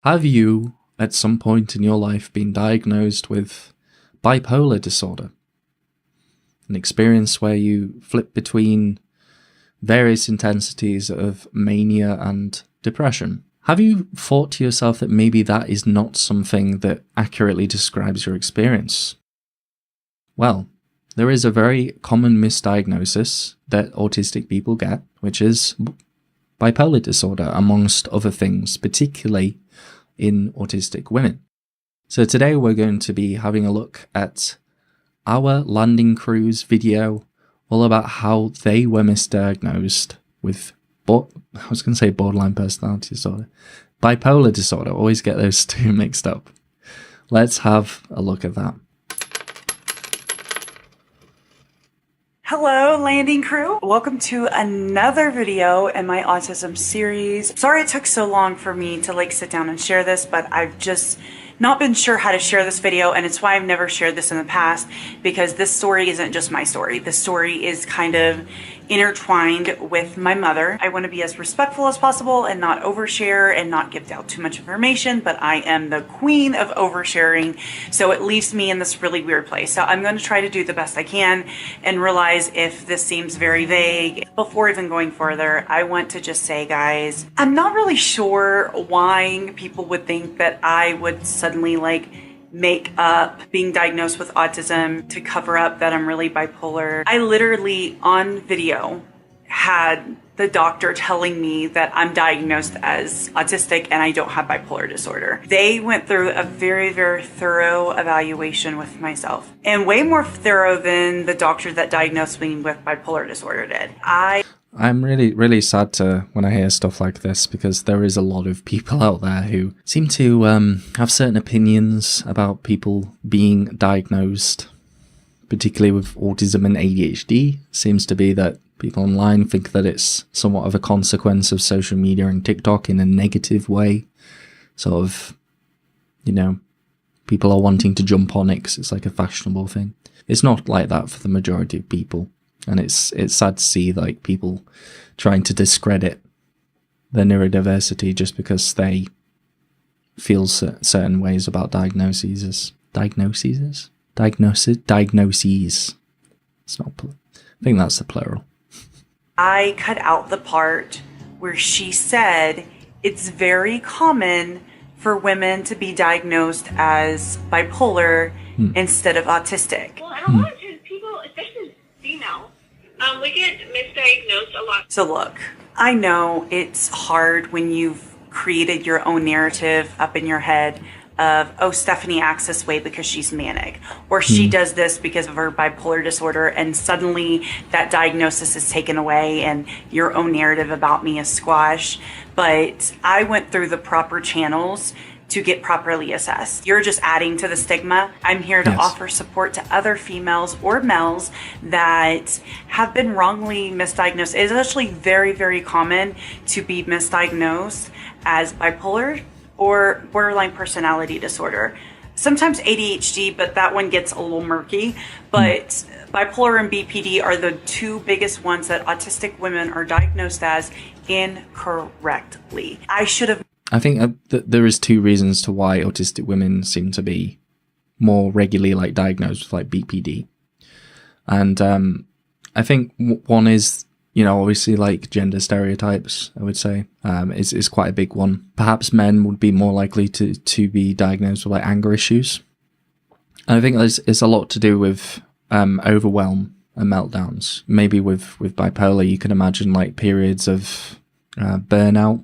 Have you, at some point in your life, been diagnosed with bipolar disorder? An experience where you flip between various intensities of mania and depression. Have you thought to yourself that maybe that is not something that accurately describes your experience? Well, there is a very common misdiagnosis that autistic people get, which is bipolar disorder, amongst other things, particularly in autistic women. So today we're going to be having a look at OurLANDingCrew's video all about how they were misdiagnosed with borderline personality disorder. Bipolar disorder, always get those two mixed up. Let's have a look at that. Hello, Landing Crew. Welcome to another video in my autism series. Sorry it took so long for me to sit down and share this, but I've just not been sure how to share this video, and it's why I've never shared this in the past, because this story isn't just my story. This story is kind of intertwined with my mother. I want to be as respectful as possible and not overshare and not give out too much information, but I am the queen of oversharing, so it leaves me in this really weird place. So I'm going to try to do the best I can and realize if this seems very vague. Before even going further, I want to just say, guys, I'm not really sure why people would think that I would suddenly make up being diagnosed with autism to cover up that I'm really bipolar. I literally, on video, had the doctor telling me that I'm diagnosed as autistic and I don't have bipolar disorder. They went through a very, very thorough evaluation with myself, and way more thorough than the doctor that diagnosed me with bipolar disorder did. I'm really sad when I hear stuff like this, because there is a lot of people out there who seem to have certain opinions about people being diagnosed, particularly with autism and ADHD. Seems to be that people online think that it's somewhat of a consequence of social media and TikTok in a negative way. Sort of, people are wanting to jump on it 'cause it's like a fashionable thing. It's not like that for the majority of people. And it's sad to see people trying to discredit their neurodiversity just because they feel certain ways about diagnoses. Diagnoses. It's not. I think that's the plural. I cut out the part where she said it's very common for women to be diagnosed as bipolar instead of autistic. Well, and a lot of times people, especially females, we get misdiagnosed a lot. So look, I know it's hard when you've created your own narrative up in your head of, oh, Stephanie acts this way because she's manic, or she does this because of her bipolar disorder, and suddenly that diagnosis is taken away and your own narrative about me is squashed. But I went through the proper channels to get properly assessed. You're just adding to the stigma. I'm here to offer support to other females or males that have been wrongly misdiagnosed. It's actually very, very common to be misdiagnosed as bipolar or borderline personality disorder. Sometimes ADHD, but that one gets a little murky. But bipolar and BPD are the two biggest ones that autistic women are diagnosed as incorrectly. I think that there is two reasons to why autistic women seem to be more regularly diagnosed with BPD. And I think one is, obviously gender stereotypes, I would say, is quite a big one. Perhaps men would be more likely to be diagnosed with anger issues. And I think it's a lot to do with overwhelm and meltdowns. Maybe with bipolar, you can imagine periods of burnout,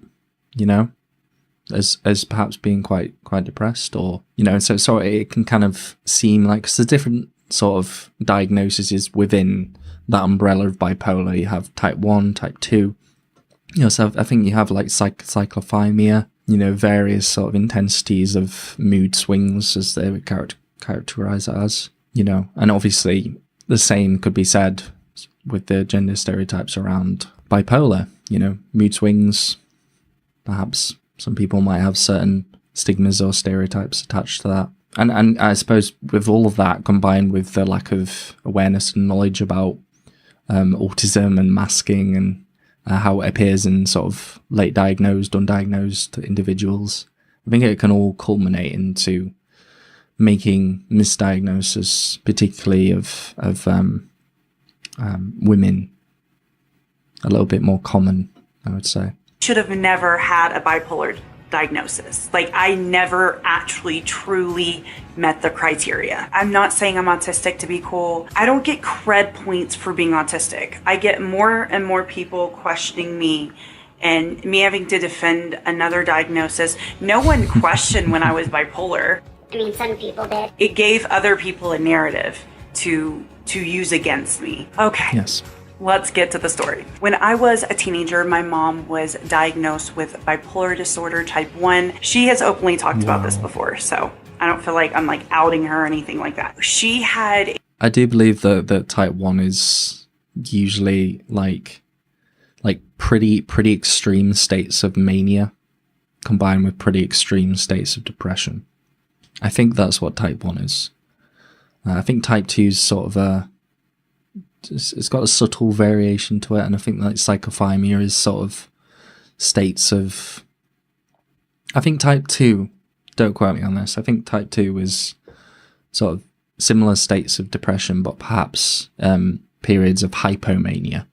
as perhaps being quite depressed, or so it can kind of seem because the different sort of diagnoses within that umbrella of bipolar. You have type 1, type 2, so I think you have cyclothymia, various sort of intensities of mood swings, as they would characterize it as, and obviously the same could be said with the gender stereotypes around bipolar, mood swings. Perhaps some people might have certain stigmas or stereotypes attached to that. And I suppose with all of that combined with the lack of awareness and knowledge about autism and masking and how it appears in sort of late diagnosed, undiagnosed individuals, I think it can all culminate into making misdiagnosis, particularly of women, a little bit more common, I would say. Should have never had a bipolar diagnosis. Like, I never actually truly met the criteria. I'm not saying I'm autistic to be cool. I don't get cred points for being autistic. I get more and more people questioning me and me having to defend another diagnosis. No one questioned when I was bipolar. I mean, some people did. It gave other people a narrative to use against me. Okay. Yes. Let's get to the story. When I was a teenager, my mom was diagnosed with bipolar disorder type 1. She has openly talked about this before, so I don't feel like I'm like outing her or anything like that. She had... I do believe that type 1 is usually like pretty extreme states of mania combined with pretty extreme states of depression. I think that's what type 1 is. I think type 2 is sort of it's got a subtle variation to it, and I think like psychothymia is sort of states of... I think type 2, don't quote me on this, I think type 2 is sort of similar states of depression, but perhaps periods of hypomania,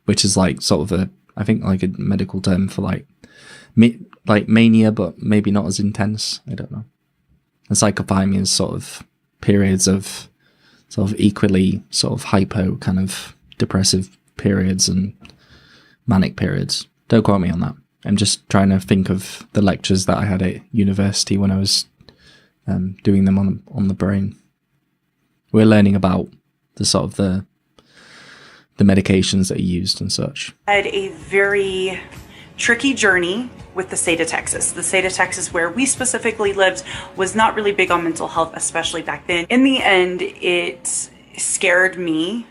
which is like sort of I think like a medical term for like mania, but maybe not as intense. I don't know. And psychothymia is sort of periods of sort of equally sort of hypo kind of depressive periods and manic periods. Don't quote me on that. I'm just trying to think of the lectures that I had at university when I was doing them on the brain. We're learning about the sort of the medications that are used and such. I had a very tricky journey with the state of Texas. The state of Texas where we specifically lived was not really big on mental health, especially back then. In the end, it scared me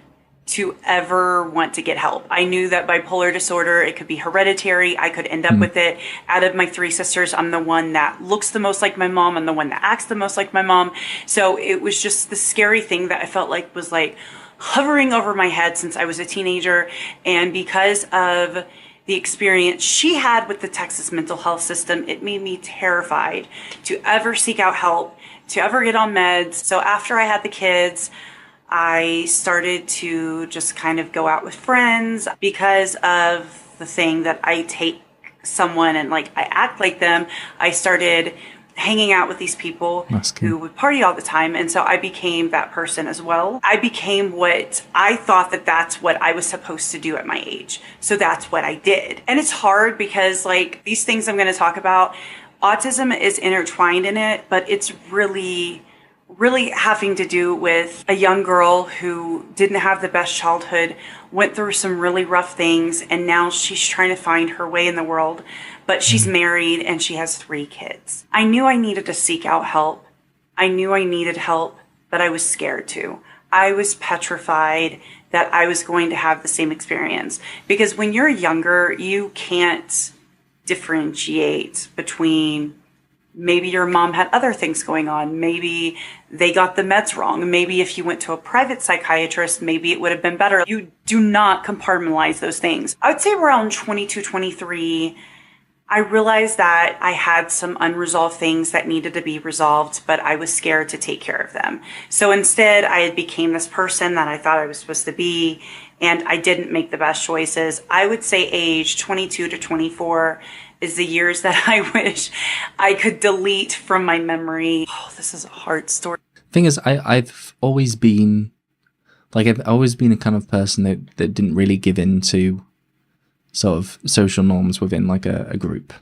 to ever want to get help. I knew that bipolar disorder, it could be hereditary. I could end up with it. Out of my 3 sisters, I'm the one that looks the most like my mom. I'm the one that acts the most like my mom. So it was just the scary thing that I felt like was like hovering over my head since I was a teenager. And because of the experience she had with the Texas mental health system, it made me terrified to ever seek out help, to ever get on meds. So after I had the kids, I started to just kind of go out with friends because of the thing that I take someone and like I act like them. I started hanging out with these people who would party all the time. And so I became that person as well. I became what I thought that's what I was supposed to do at my age. So that's what I did. And it's hard because like these things I'm going to talk about, autism is intertwined in it, but it's really having to do with a young girl who didn't have the best childhood, went through some really rough things, and now she's trying to find her way in the world. But she's married and she has 3 kids. I knew I needed to seek out help. I knew I needed help, but I was scared to. I was petrified that I was going to have the same experience. Because when you're younger, you can't differentiate between maybe your mom had other things going on. Maybe they got the meds wrong. Maybe if you went to a private psychiatrist, maybe it would have been better. You do not compartmentalize those things. I would say around 22, 23, I realized that I had some unresolved things that needed to be resolved, but I was scared to take care of them. So instead, I became this person that I thought I was supposed to be, and I didn't make the best choices. I would say age 22 to 24 is the years that I wish I could delete from my memory. Oh, this is a hard story. Thing is, I've always been a kind of person that didn't really give in to sort of social norms within like a group.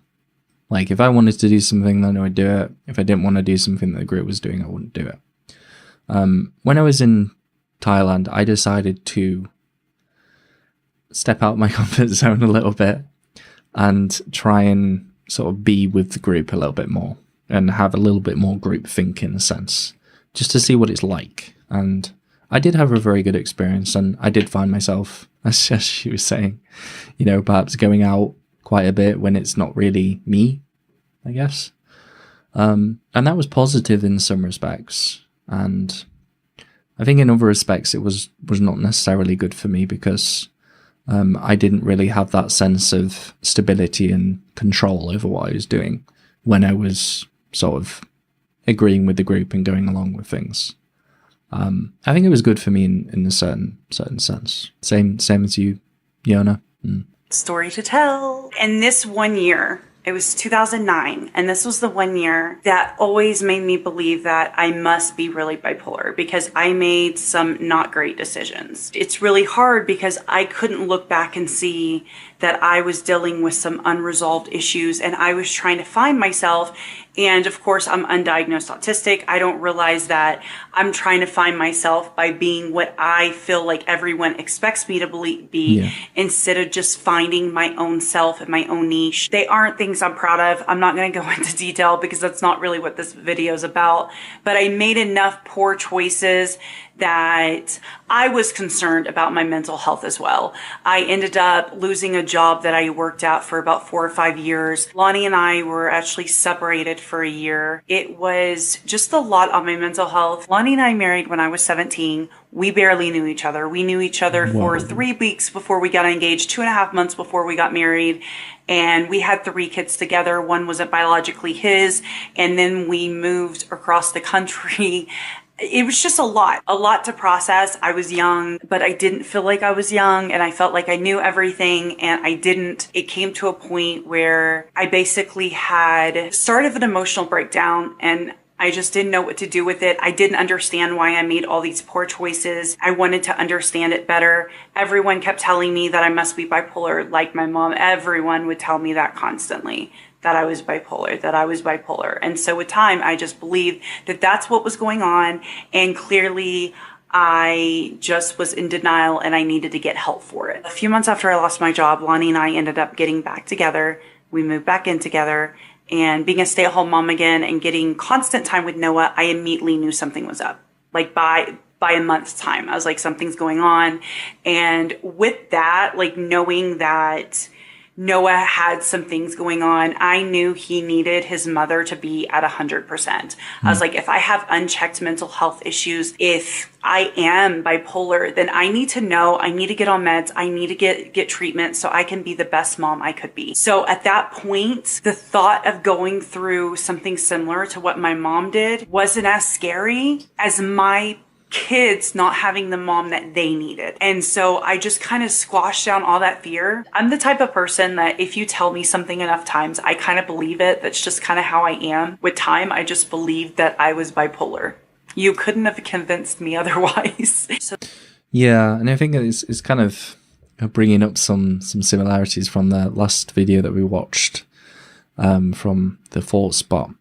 Like if I wanted to do something, then I would do it. If I didn't want to do something that the group was doing, I wouldn't do it. When I was in Thailand, I decided to step out my comfort zone a little bit and try and sort of be with the group a little bit more and have a little bit more group think in a sense, just to see what it's like. And I did have a very good experience, and I did find myself, as she was saying, you know, perhaps going out quite a bit when it's not really me, I guess. And that was positive in some respects. And I think in other respects it was not necessarily good for me because I didn't really have that sense of stability and control over what I was doing. when I was sort of agreeing with the group and going along with things. I think it was good for me in a certain sense. Same as you, Yona. Story to tell. And this one year, it was 2009, and this was the one year that always made me believe that I must be really bipolar because I made some not great decisions. It's really hard because I couldn't look back and see that I was dealing with some unresolved issues, and I was trying to find myself. And of course, I'm undiagnosed autistic. I don't realize that I'm trying to find myself by being what I feel like everyone expects me to be, instead of just finding my own self and my own niche. They aren't things I'm proud of. I'm not going to go into detail because that's not really what this video is about. But I made enough poor choices that I was concerned about my mental health as well. I ended up losing a job that I worked at for about 4 or 5 years. Lonnie and I were actually separated for a year. It was just a lot on my mental health. Lonnie and I married when I was 17. We barely knew each other. We knew each other for 3 weeks before we got engaged, 2.5 months before we got married. And we had 3 kids together. One wasn't biologically his. And then we moved across the country. It was just a lot to process. I was young, but I didn't feel like I was young, and I felt like I knew everything, and I didn't. It came to a point where I basically had sort of an emotional breakdown, and I just didn't know what to do with it. I didn't understand why I made all these poor choices. I wanted to understand it better. Everyone kept telling me that I must be bipolar, like my mom. Everyone would tell me that constantly, that I was bipolar. And so with time, I just believed that that's what was going on. And clearly, I just was in denial and I needed to get help for it. A few months after I lost my job, Lonnie and I ended up getting back together. We moved back in together. And being a stay-at-home mom again and getting constant time with Noah, I immediately knew something was up. Like by a month's time, I was like, something's going on. And with that, like knowing that Noah had some things going on, I knew he needed his mother to be at 100%. I was like, if I have unchecked mental health issues, if I am bipolar, then I need to know, I need to get on meds, I need to get treatment so I can be the best mom I could be. So at that point, the thought of going through something similar to what my mom did wasn't as scary as my kids not having the mom that they needed. And so I just kind of squashed down all that fear. I'm the type of person that if you tell me something enough times, I kind of believe it. That's just kind of how I am. With time, I just believed that I was bipolar. You couldn't have convinced me otherwise. Yeah, and I think it's kind of bringing up some similarities from the last video that we watched from the Thought Spot.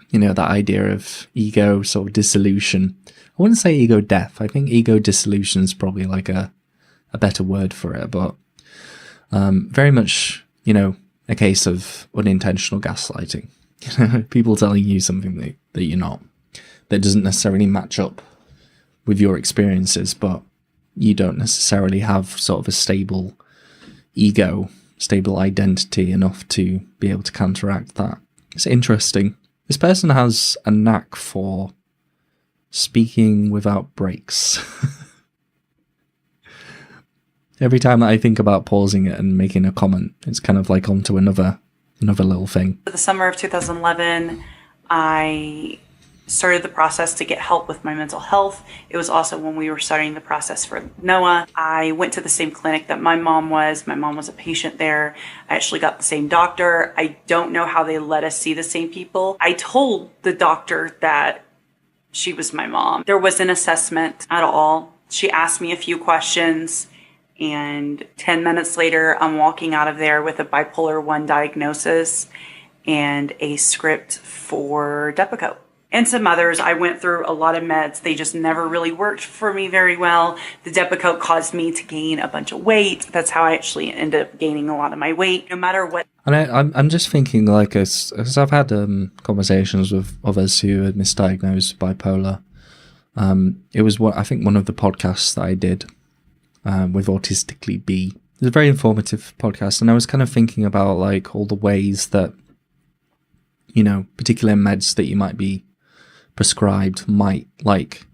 You know, that idea of ego sort of dissolution. I wouldn't say ego death. I think ego dissolution is probably like a better word for it, but very much, you know, a case of unintentional gaslighting. People telling you something that you're not, that doesn't necessarily match up with your experiences, but you don't necessarily have sort of a stable ego, stable identity enough to be able to counteract that. It's interesting. This person has a knack for speaking without breaks. Every time that I think about pausing it and making a comment, it's kind of like onto another little thing. The summer of 2011, I started the process to get help with my mental health. It was also when we were starting the process for Noah. I went to the same clinic that my mom was. My mom was a patient there. I actually got the same doctor. I don't know how they let us see the same people. I told the doctor that she was my mom. There was an assessment at all. She asked me a few questions, and 10 minutes later, I'm walking out of there with a bipolar 1 diagnosis and a script for Depakote. And some others. I went through a lot of meds. They just never really worked for me very well. The Depakote caused me to gain a bunch of weight. That's how I actually ended up gaining a lot of my weight, no matter what. And I'm just thinking, like, as I've had conversations with others who are misdiagnosed bipolar. It was I think one of the podcasts that I did with Autistically B. It was a very informative podcast, and I was kind of thinking about like all the ways that, you know, particular meds that you might be prescribed might like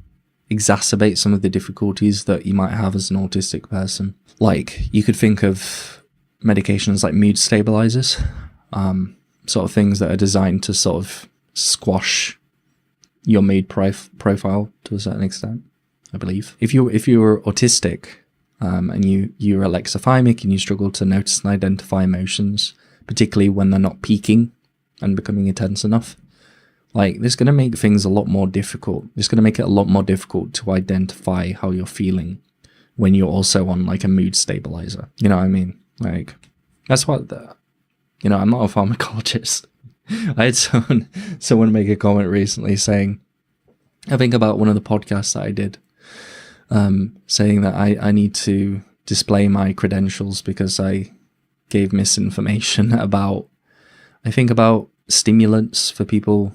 exacerbate some of the difficulties that you might have as an autistic person. Like, you could think of medications like mood stabilizers. sort of things that are designed to sort of squash your mood profile to a certain extent, I believe. If you're autistic, and you're alexithymic and you struggle to notice and identify emotions, particularly when they're not peaking and becoming intense enough, like, this is going to make things a lot more difficult. It's going to make it a lot more difficult to identify how you're feeling when you're also on like a mood stabilizer. You know what I mean? Like, that's what I'm not a pharmacologist. I had someone make a comment recently saying, I think about one of the podcasts that I did, saying that I need to display my credentials because I gave misinformation about stimulants for people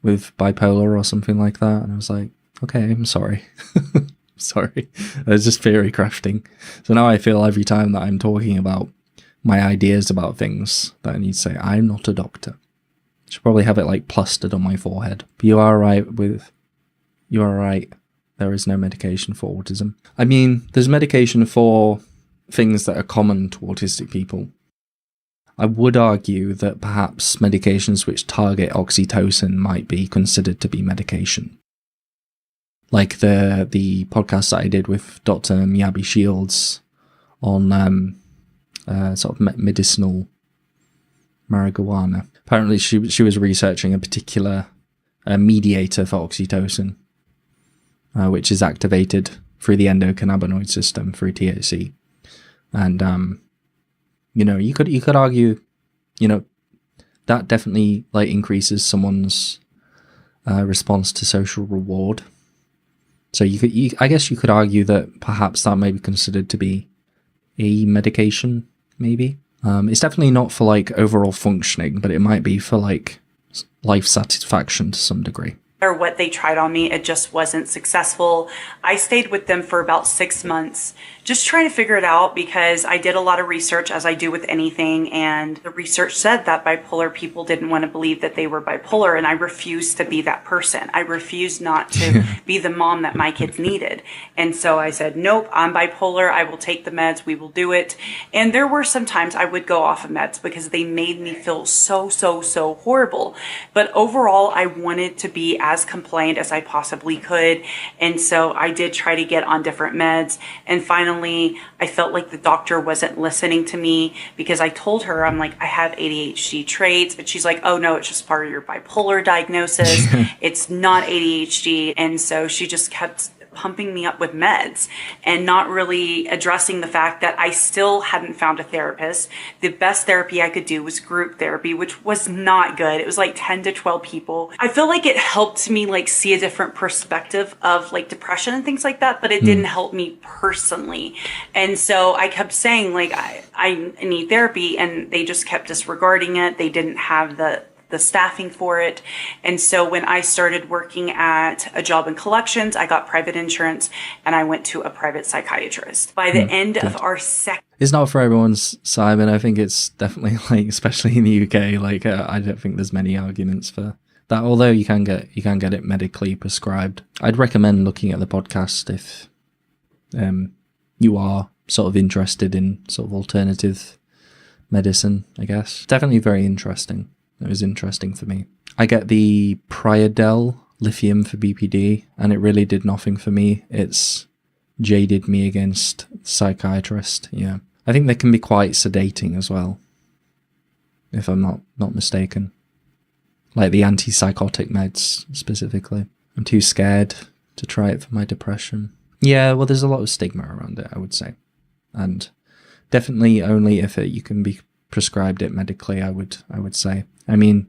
with bipolar or something like that. And I was like, okay, I'm sorry. Sorry. I was just theory crafting. So now I feel every time that I'm talking about my ideas about things that I need to say, I'm not a doctor. I should probably have it like plastered on my forehead. But you are right. There is no medication for autism. I mean, there's medication for things that are common to autistic people. I would argue that perhaps medications which target oxytocin might be considered to be medication. Like the podcast that I did with Dr. Miyabi Shields on sort of medicinal marijuana. Apparently she was researching a particular mediator for oxytocin, which is activated through the endocannabinoid system through THC. And, you could argue, that definitely like increases someone's response to social reward. So I guess you could argue that perhaps that may be considered to be a medication, maybe. It's definitely not for like overall functioning, but it might be for like life satisfaction to some degree. Or what they tried on me, it just wasn't successful. I stayed with them for about 6 months, just trying to figure it out because I did a lot of research, as I do with anything, and the research said that bipolar people didn't want to believe that they were bipolar, and I refused to be that person. I refused not to be the mom that my kids needed. And so I said, nope, I'm bipolar, I will take the meds, we will do it. And there were some times I would go off of meds because they made me feel so horrible. But overall, I wanted to be as compliant as I possibly could. And so I did try to get on different meds. And finally, I felt like the doctor wasn't listening to me because I told her, I'm like, I have ADHD traits. But she's like, oh no, it's just part of your bipolar diagnosis. It's not ADHD. And so she just kept pumping me up with meds and not really addressing the fact that I still hadn't found a therapist. The best therapy I could do was group therapy, which was not good. It was like 10 to 12 people. I feel like it helped me like see a different perspective of like depression and things like that, but it didn't help me personally. And so I kept saying like, I need therapy, and they just kept disregarding it. They didn't have the staffing for it. And so when I started working at a job in collections, I got private insurance and I went to a private psychiatrist. By the end of our second... It's not for everyone's, Simon. I think it's definitely like, especially in the UK, like I don't think there's many arguments for that, although you can get it medically prescribed. I'd recommend looking at the podcast if you are sort of interested in sort of alternative medicine, I guess. Definitely very interesting. It was interesting for me. I get the Priadel lithium for BPD, and it really did nothing for me. It's jaded me against psychiatrist. Yeah, I think they can be quite sedating as well, if I'm not mistaken. Like the antipsychotic meds specifically. I'm too scared to try it for my depression. Yeah, well, there's a lot of stigma around it, I would say, and definitely only if you can be prescribed it medically, I would say. I mean,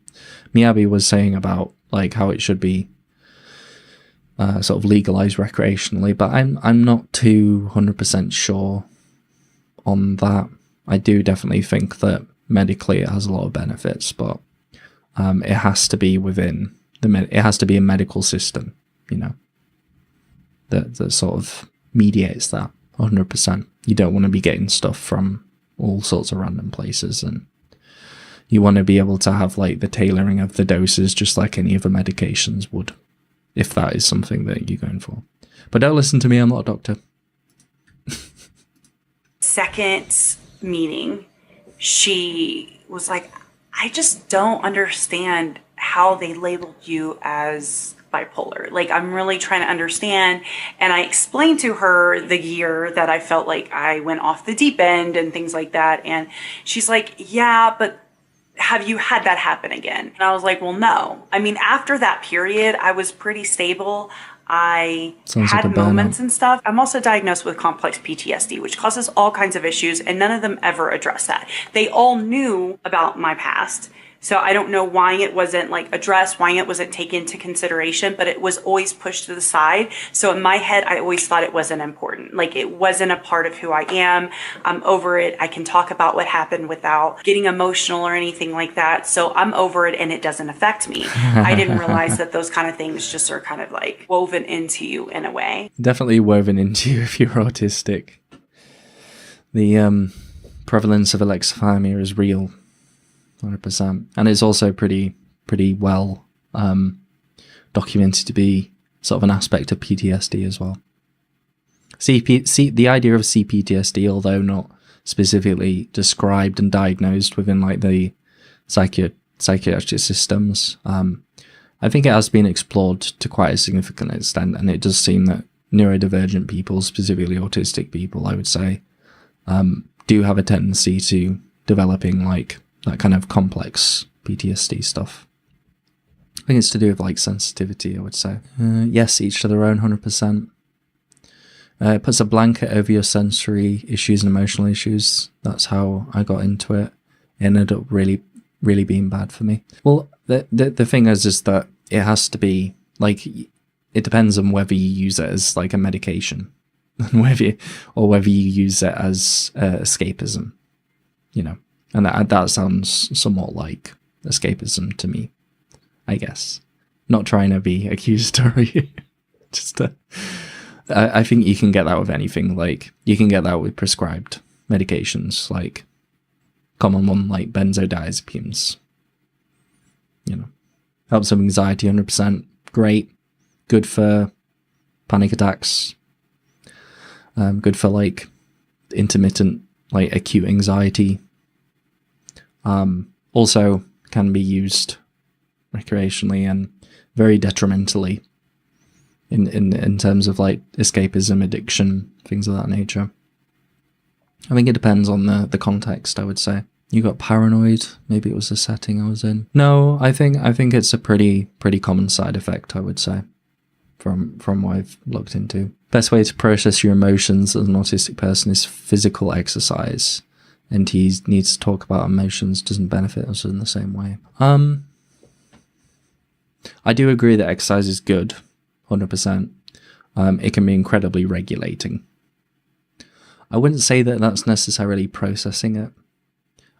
Miyabi was saying about like how it should be sort of legalized recreationally, but I'm not too 100% sure on that. I do definitely think that medically it has a lot of benefits, but it has to be within it has to be a medical system, that sort of mediates that 100%. You don't want to be getting stuff from all sorts of random places, and you want to be able to have like the tailoring of the doses just like any other medications would, if that is something that you're going for. But don't listen to me, I'm not a doctor. Second meeting, she was like, I just don't understand how they labeled you as bipolar. Like, I'm really trying to understand. And I explained to her the year that I felt like I went off the deep end and things like that. And she's like, yeah, but have you had that happen again? And I was like, well, no. I mean, after that period, I was pretty stable. I had moments and stuff. I'm also diagnosed with complex PTSD, which causes all kinds of issues, and none of them ever address that. They all knew about my past. So I don't know why it wasn't like addressed, why it wasn't taken into consideration, but it was always pushed to the side. So in my head, I always thought it wasn't important. Like, it wasn't a part of who I am. I'm over it. I can talk about what happened without getting emotional or anything like that. So I'm over it and it doesn't affect me. I didn't realize that those kind of things just are kind of like woven into you in a way. Definitely woven into you if you're autistic. The prevalence of alexithymia is real. 100%. And it's also pretty well documented to be sort of an aspect of PTSD as well. The idea of CPTSD, although not specifically described and diagnosed within like the psychiatric systems, I think it has been explored to quite a significant extent, and it does seem that neurodivergent people, specifically autistic people, I would say, do have a tendency to developing like that kind of complex PTSD stuff. I think it's to do with like sensitivity, I would say. Yes, each to their own, 100%. It puts a blanket over your sensory issues and emotional issues. That's how I got into it. It ended up really being bad for me. Well, the thing is that it has to be like, it depends on whether you use it as like a medication and whether you use it as escapism, you know. And that sounds somewhat like escapism to me, I guess. Not trying to be accusatory. I think you can get that with anything. Like, you can get that with prescribed medications, like common one like benzodiazepines. You know, helps with anxiety, 100%. Great. Good for panic attacks. Good for like intermittent, like acute anxiety. Also can be used recreationally and very detrimentally in terms of like escapism, addiction, things of that nature. I think it depends on the context, I would say. You got paranoid, maybe it was the setting I was in. No, I think it's a pretty common side effect, I would say, from what I've looked into. Best way to process your emotions as an autistic person is physical exercise. And he needs to talk about emotions, doesn't benefit us in the same way. I do agree that exercise is good, 100%. It can be incredibly regulating. I wouldn't say that that's necessarily processing it.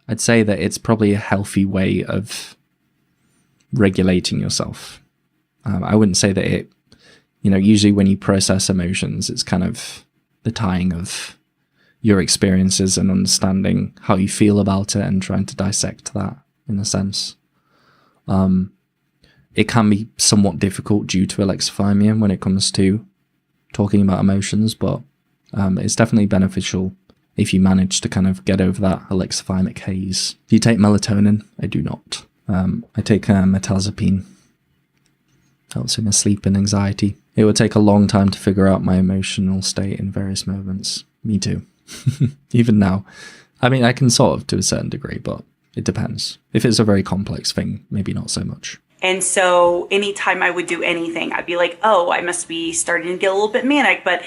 I'd say that it's probably a healthy way of regulating yourself. I wouldn't say that it, you know, usually when you process emotions, it's kind of the tying of your experiences and understanding how you feel about it and trying to dissect that in a sense. It can be somewhat difficult due to alexithymia when it comes to talking about emotions, but it's definitely beneficial if you manage to kind of get over that alexithymic haze. Do you take melatonin? I do not. I take metazapine. Helps with my sleep and anxiety. It would take a long time to figure out my emotional state in various moments. Me too. Even now. I mean, I can sort of to a certain degree, but it depends. If it's a very complex thing, maybe not so much. And so anytime I would do anything, I'd be like, oh, I must be starting to get a little bit manic, but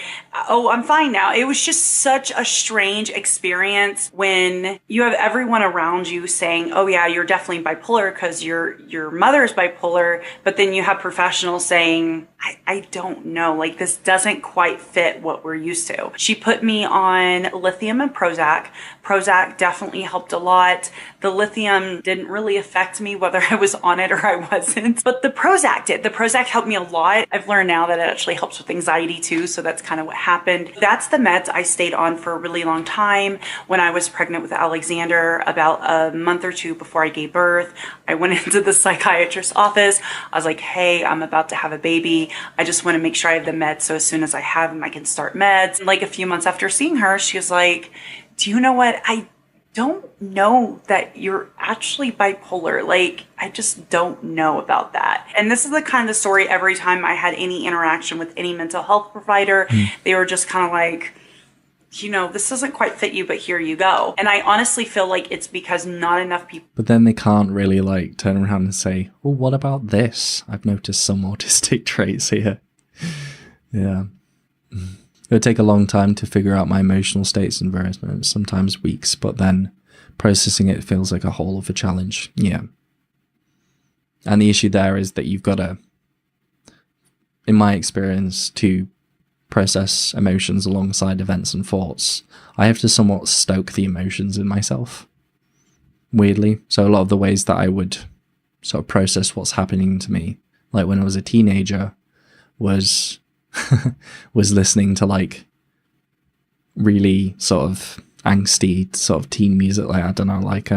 oh, I'm fine now. It was just such a strange experience when you have everyone around you saying, oh yeah, you're definitely bipolar because your mother's bipolar. But then you have professionals saying, I don't know, like this doesn't quite fit what we're used to. She put me on lithium and Prozac. Prozac definitely helped a lot. The lithium didn't really affect me whether I was on it or I wasn't, but the Prozac did. The Prozac helped me a lot. I've learned now that it actually helps with anxiety too, so that's kind of what happened. That's the meds I stayed on for a really long time. When I was pregnant with Alexander, about a month or two before I gave birth, I went into the psychiatrist's office. I was like, hey, I'm about to have a baby. I just want to make sure I have the meds so as soon as I have them, I can start meds. And like a few months after seeing her, she was like, do you know what? don't know that you're actually bipolar. Like, I just don't know about that. And this is the kind of story every time I had any interaction with any mental health provider, they were just kind of like, this doesn't quite fit you, but here you go. And I honestly feel like it's because not enough people. But then they can't really like turn around and say, well, what about this? I've noticed some autistic traits here. Yeah. It would take a long time to figure out my emotional states in various moments, sometimes weeks, but then processing it feels like a whole of a challenge. Yeah. And the issue there is that you've got to, in my experience, to process emotions alongside events and thoughts, I have to somewhat stoke the emotions in myself, weirdly. So a lot of the ways that I would sort of process what's happening to me, like when I was a teenager, was was listening to like really sort of angsty sort of teen music, like, I don't know, like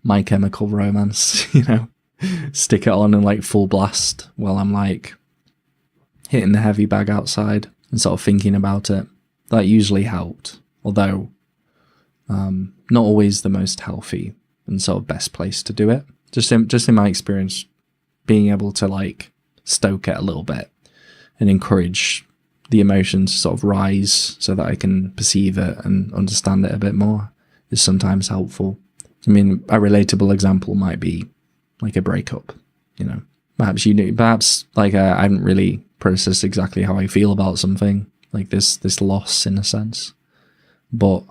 My Chemical Romance, stick it on and like full blast while I'm like hitting the heavy bag outside and sort of thinking about it. That usually helped, although not always the most healthy and sort of best place to do it. Just in my experience, being able to like stoke it a little bit and encourage the emotions to sort of rise so that I can perceive it and understand it a bit more is sometimes helpful. I mean, a relatable example might be like a breakup, perhaps like I haven't really processed exactly how I feel about something, like this loss in a sense, but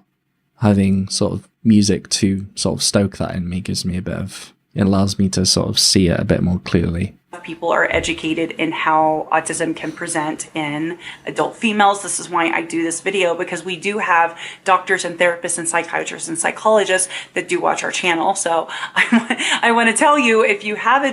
having sort of music to sort of stoke that in me it allows me to sort of see it a bit more clearly. People are educated in how autism can present in adult females. This is why I do this video, because we do have doctors and therapists and psychiatrists and psychologists that do watch our channel. So I want to tell you, if you have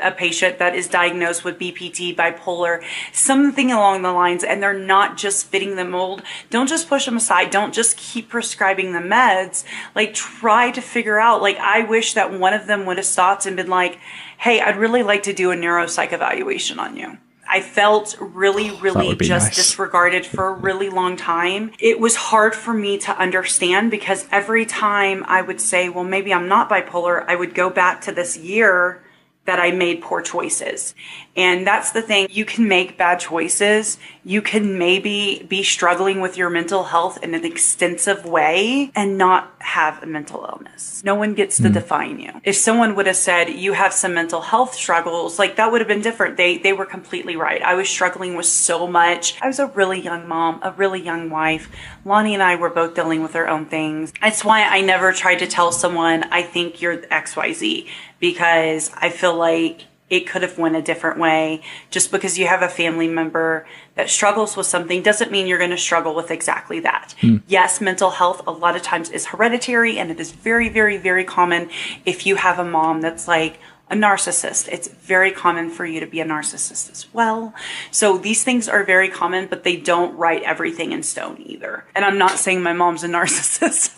a patient that is diagnosed with BPD, bipolar, something along the lines, and they're not just fitting the mold, don't just push them aside. Don't just keep prescribing the meds. Like, try to figure out, like, I wish that one of them would have stopped and been like, hey, I'd really like to do a neuropsych evaluation on you. I felt really just nice. Disregarded for a really long time. It was hard for me to understand, because every time I would say, well, maybe I'm not bipolar, I would go back to this year that I made poor choices. And that's the thing. You can make bad choices. You can maybe be struggling with your mental health in an extensive way and not have a mental illness. No one gets to define you. If someone would have said you have some mental health struggles, like, that would have been different. They were completely right. I was struggling with so much. I was a really young mom, a really young wife. Lonnie and I were both dealing with our own things. That's why I never tried to tell someone, I think you're XYZ, because I feel like it could have went a different way. Just because you have a family member that struggles with something doesn't mean you're going to struggle with exactly that. Yes, mental health a lot of times is hereditary, and it is very, very, very common. If you have a mom that's like a narcissist, it's very common for you to be a narcissist as well. So these things are very common, but they don't write everything in stone either. And I'm not saying my mom's a narcissist.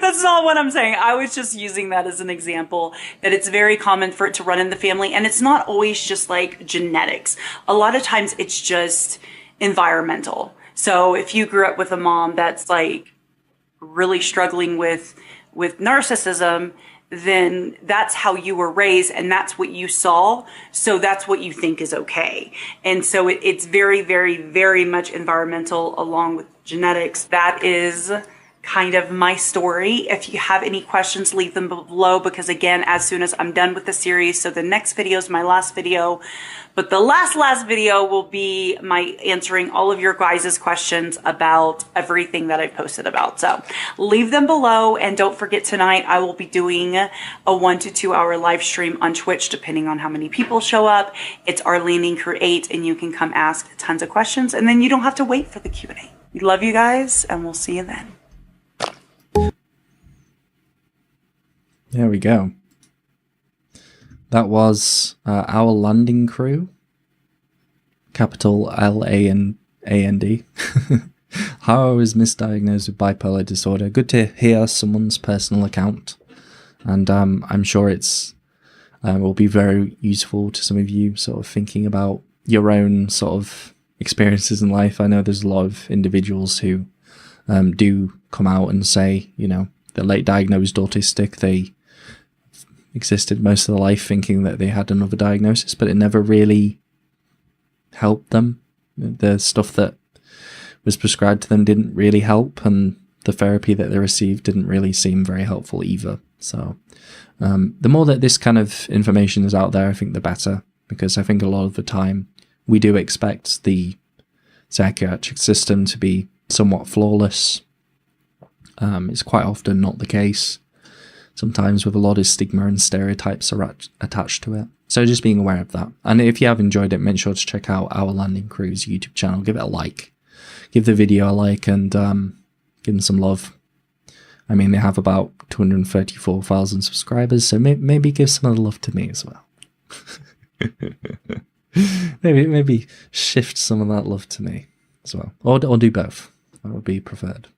That's not what I'm saying. I was just using that as an example, that it's very common for it to run in the family. And it's not always just like genetics. A lot of times it's just environmental. So if you grew up with a mom that's like really struggling with narcissism, then that's how you were raised and that's what you saw. So that's what you think is okay. And so it's very, very, very much environmental along with genetics. That is kind of my story. If you have any questions, leave them below, because again, as soon as I'm done with the series, so the next video is my last video, but the last video will be my answering all of your guys' questions about everything that I posted about. So leave them below, and don't forget, tonight I will be doing a 1 to 2 hour live stream on Twitch, depending on how many people show up. It's OurLANDingCrew 8, and you can come ask tons of questions, and then you don't have to wait for the Q&A. We love you guys, and we'll see you then. There we go. That was OurLANDingCrew, capital LAND. How I was misdiagnosed with bipolar disorder. Good to hear someone's personal account, and I'm sure it's will be very useful to some of you sort of thinking about your own sort of experiences in life. I know there's a lot of individuals who do come out and say, you know, they're late diagnosed autistic. They existed most of their life thinking that they had another diagnosis, but it never really helped them. The stuff that was prescribed to them didn't really help, and the therapy that they received didn't really seem very helpful either. So the more that this kind of information is out there, I think the better, because I think a lot of the time we do expect the psychiatric system to be somewhat flawless. It's quite often not the case. Sometimes with a lot of stigma and stereotypes are attached to it. So just being aware of that. And if you have enjoyed it, make sure to check out OurLANDingCrew's YouTube channel. Give it a like. Give the video a like, and give them some love. I mean, they have about 234,000 subscribers, so maybe give some of the love to me as well. maybe shift some of that love to me as well. Or do both. That would be preferred.